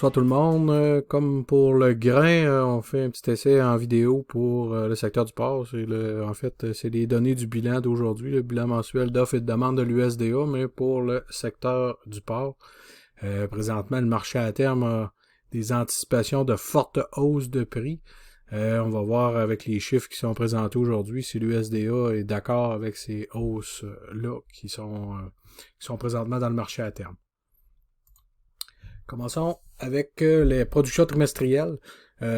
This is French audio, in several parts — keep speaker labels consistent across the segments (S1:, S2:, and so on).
S1: bonsoir tout le monde. Comme pour le grain, on fait un petit essai en vidéo pour le secteur du porc. En fait, c'est les données du bilan d'aujourd'hui, le bilan mensuel d'offres et de demande de l'USDA, mais pour le secteur du porc. Présentement, le marché à terme a des anticipations de fortes hausses de prix. On va voir avec les chiffres qui sont présentés aujourd'hui si l'USDA est d'accord avec ces hausses-là qui sont présentement dans le marché à terme. Commençons avec les productions trimestrielles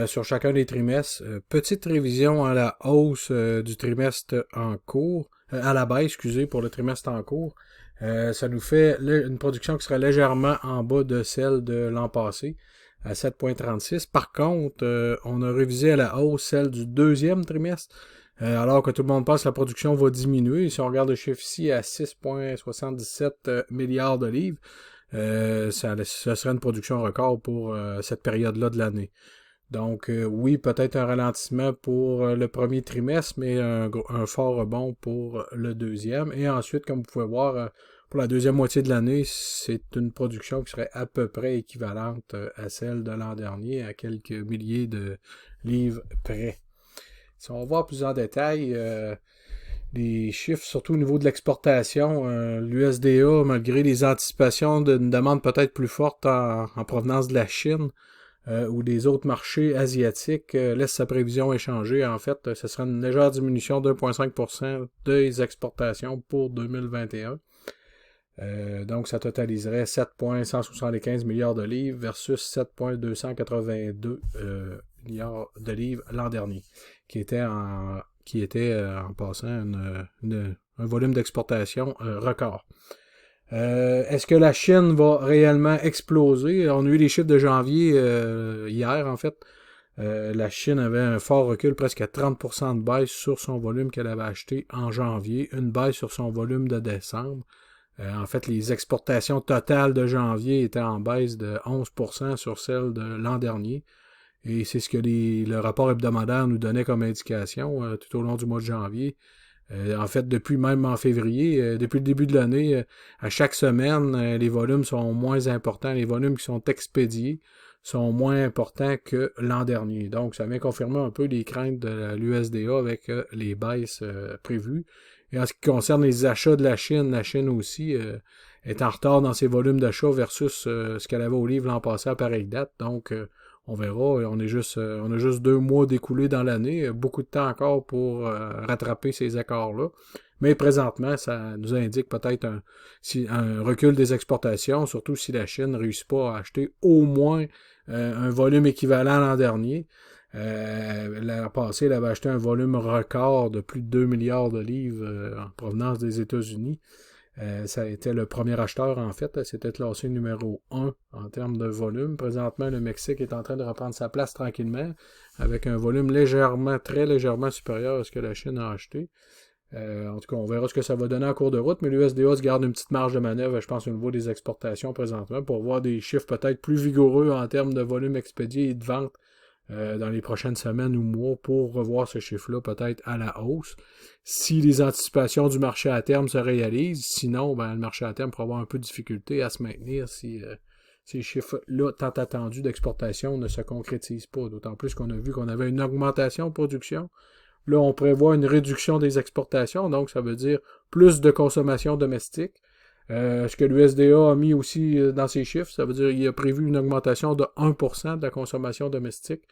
S1: sur chacun des trimestres. Petite révision à la hausse du trimestre en cours, à la baisse, excusez, pour le trimestre en cours. Ça nous fait une production qui sera légèrement en bas de celle de l'an passé, à 7,36. Par contre, on a révisé à la hausse celle du deuxième trimestre, alors que tout le monde pense que la production va diminuer. Si on regarde le chiffre ici à 6,77 milliards de livres, ça serait une production record pour cette période-là de l'année. Donc, oui, peut-être un ralentissement pour le premier trimestre, mais un fort rebond pour le deuxième. Et ensuite, comme vous pouvez voir, pour la deuxième moitié de l'année, c'est une production qui serait à peu près équivalente à celle de l'an dernier, à quelques milliers de livres près. Si on va voir plus en détail, les chiffres, surtout au niveau de l'exportation, l'USDA, malgré les anticipations d'une demande peut-être plus forte en provenance de la Chine ou des autres marchés asiatiques, laisse sa prévision échanger. En fait, ce sera une légère diminution de 1,5% des exportations pour 2021. Donc, ça totaliserait 7,175 milliards de livres versus 7,282 milliards de livres l'an dernier, qui était en passant un volume d'exportation record. Est-ce que la Chine va réellement exploser? On a eu les chiffres de janvier hier, en fait. La Chine avait un fort recul, presque à 30% de baisse sur son volume qu'elle avait acheté en janvier, une baisse sur son volume de décembre. En fait, les exportations totales de janvier étaient en baisse de 11% sur celles de l'an dernier. Et c'est ce que le rapport hebdomadaire nous donnait comme indication tout au long du mois de janvier. En fait, depuis même en février, depuis le début de l'année, à chaque semaine, les volumes sont moins importants. Les volumes qui sont expédiés sont moins importants que l'an dernier. Donc, ça vient confirmer un peu les craintes de l'USDA avec les baisses prévues. Et en ce qui concerne les achats de la Chine aussi est en retard dans ses volumes d'achat versus ce qu'elle avait au livre l'an passé à pareille date. Donc, on verra. On a juste 2 mois d'écoulés dans l'année. Beaucoup de temps encore pour rattraper ces écarts-là. Mais présentement, ça nous indique peut-être un recul des exportations, surtout si la Chine ne réussit pas à acheter au moins un volume équivalent l'an dernier. L'an passé, elle avait acheté un volume record de plus de 2 milliards de livres en provenance des États-Unis. Ça a été le premier acheteur, en fait. C'était classé numéro 1 en termes de volume. Présentement, le Mexique est en train de reprendre sa place tranquillement, avec un volume très légèrement supérieur à ce que la Chine a acheté. En tout cas, on verra ce que ça va donner en cours de route, mais l'USDA se garde une petite marge de manœuvre, je pense, au niveau des exportations présentement, pour voir des chiffres peut-être plus vigoureux en termes de volume expédié et de vente dans les prochaines semaines ou mois pour revoir ce chiffre-là peut-être à la hausse. Si les anticipations du marché à terme se réalisent, sinon, le marché à terme pourra avoir un peu de difficulté à se maintenir si ces chiffres-là tant attendus d'exportation ne se concrétisent pas. D'autant plus qu'on a vu qu'on avait une augmentation de production. Là, on prévoit une réduction des exportations, donc ça veut dire plus de consommation domestique. Ce que l'USDA a mis aussi dans ses chiffres, ça veut dire qu'il a prévu une augmentation de 1% de la consommation domestique,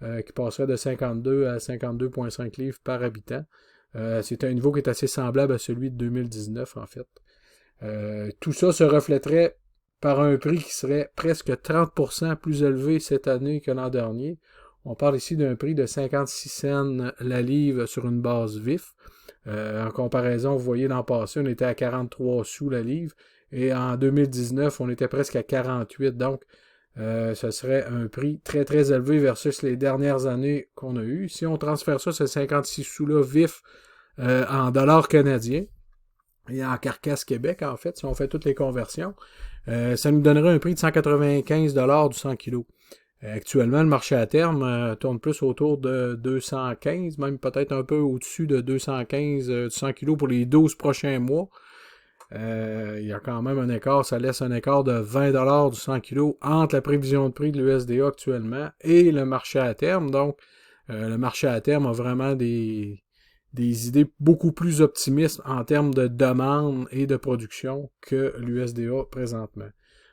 S1: qui passerait de 52 à 52,5 livres par habitant. C'est un niveau qui est assez semblable à celui de 2019, en fait. Tout ça se reflèterait par un prix qui serait presque 30% plus élevé cette année que l'an dernier. On parle ici d'un prix de 56 cents la livre sur une base vif. En comparaison, vous voyez, l'an passé, on était à 43 sous la livre. Et en 2019, on était presque à 48. Donc, ce serait un prix très, très élevé versus les dernières années qu'on a eues. Si on transfère ça, ce 56 sous-là vif en dollars canadiens et en carcasse Québec, en fait, si on fait toutes les conversions, ça nous donnerait un prix de 195 $ du 100 kg. Actuellement, le marché à terme tourne plus autour de 215, même peut-être un peu au-dessus de 215 du 100 kg pour les 12 prochains mois. Il y a quand même un écart, ça laisse un écart de 20$ du 100 kg entre la prévision de prix de l'USDA actuellement et le marché à terme. Donc, le marché à terme a vraiment des idées beaucoup plus optimistes en termes de demande et de production que l'USDA présentement.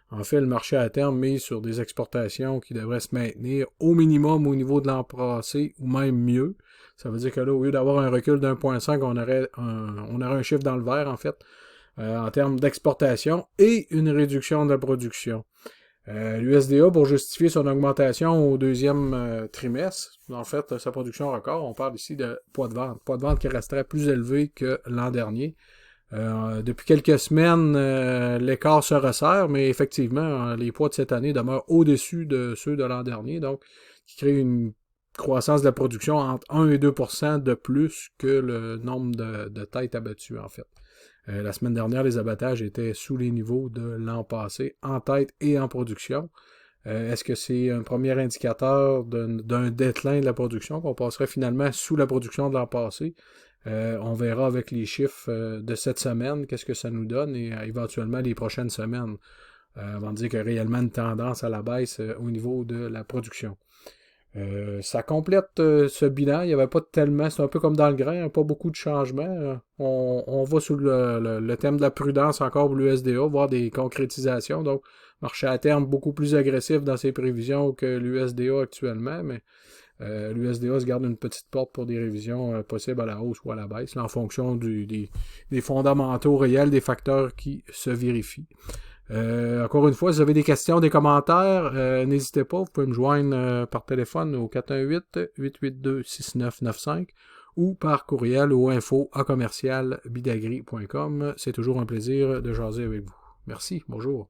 S1: En fait, le marché à terme mise sur des exportations qui devraient se maintenir au minimum au niveau de l'an passé ou même mieux. Ça veut dire que là, au lieu d'avoir un recul d'1,5, on aurait un chiffre dans le vert, en fait, en termes d'exportation et une réduction de la production. L'USDA, pour justifier son augmentation au deuxième trimestre, en fait, sa production record, on parle ici de poids de vente. Poids de vente qui resterait plus élevé que l'an dernier. Depuis quelques semaines, l'écart se resserre, mais effectivement, les poids de cette année demeurent au-dessus de ceux de l'an dernier, donc qui crée une croissance de la production entre 1 et 2% de plus que le nombre de têtes abattues, en fait. La semaine dernière, les abattages étaient sous les niveaux de l'an passé, en tête et en production. Est-ce que c'est un premier indicateur d'un déclin de la production, qu'on passerait finalement sous la production de l'an passé? On verra avec les chiffres de cette semaine, qu'est-ce que ça nous donne, et éventuellement les prochaines semaines, avant de dire qu'il y a réellement une tendance à la baisse au niveau de la production. Ça complète ce bilan. Il n'y avait pas tellement, c'est un peu comme dans le grain, pas beaucoup de changements. On va sous le thème de la prudence encore pour l'USDA, voir des concrétisations. Donc, marché à terme beaucoup plus agressif dans ses prévisions que l'USDA actuellement, mais l'USDA se garde une petite porte pour des révisions possibles à la hausse ou à la baisse, là, en fonction des fondamentaux réels des facteurs qui se vérifient. Encore une fois, si vous avez des questions, des commentaires, n'hésitez pas, vous pouvez me joindre par téléphone au 418-882-6995 ou par courriel au info@bidagri.com. C'est toujours un plaisir de jaser avec vous. Merci, bonjour.